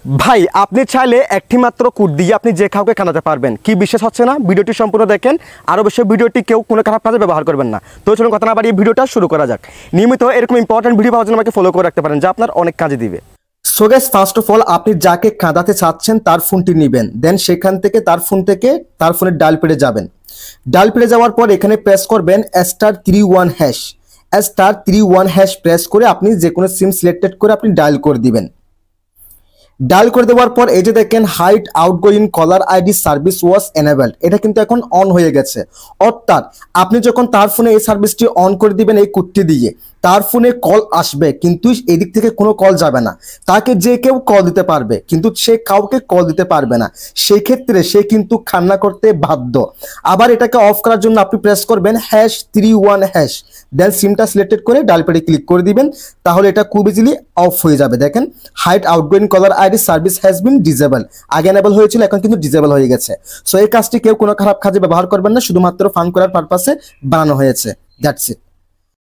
ভাই আপনি চাইলে একটি মাত্র কোড দিয়ে আপনি যে কাউকে কানাতে পারবেন। কি বিশ্বাস হচ্ছে না? ভিডিওটি সম্পূর্ণ দেখেন, আর অবশ্যই ভিডিওটি কেউ কোনো খারাপ কাজে ব্যবহার করবেন না। তো চলুন কথা না বাড়িয়ে ভিডিওটা শুরু করা যাক। নিয়মিত এরকম ইম্পর্টেন্ট ভিডিও পাওয়ার জন্য আমাকে ফলো করে রাখতে পারেন, যা আপনার অনেক কাজে দিবে। So guys, first of all আপনি যাকে কাঁদাতে চাচ্ছেন তার ফোনটি নেবেন, দেন সেখান থেকে তার ফোনের ডায়াল পেডে যাবেন। ডায়াল পেডে যাওয়ার পর এখানে প্রেস করবেন *31#, *31# প্রেস করে আপনি যে কোনো সিম সিলেক্টেড করে আপনি ডায়াল করে দিবেন। ডায়াল করে দেওয়ার পর এই যে দেখেন hide outgoing caller ID service was enabled, এটা কিন্তু এখন অন হয়ে গেছে। অর্থাৎ আপনি যখন তার ফোনে এই সার্ভিসটি অন করে দিবেন এই কোডটি দিয়ে, তার ফোনে কল আসবে কিন্তু এদিক থেকে কোনো কল যাবে না। তাকে যে কেউ কল দিতে পারবে কিন্তু সে কাউকে কল দিতে পারবে না, সেই ক্ষেত্রে সে কিন্তু কান্না করতে বাধ্য। আবার এটাকে অফ করার জন্য আপনি প্রেস করবেন #31#, দেন সিমটা সিলেক্টেড করে ডায়াল প্যাডে ক্লিক করে দিবেন, তাহলে এটা খুব ইজিলি অফ হয়ে যাবে। দেখেন hide outgoing caller ID service has been disable, আগে এনেবল হয়েছিল এখন কিন্তু ডিসেবল হয়ে গেছে। সো এই কাজটি কেউ কোনো খারাপ কাজে ব্যবহার করবেন না, শুধুমাত্র ফান করার পারপাসে বানানো হয়েছে। That's it.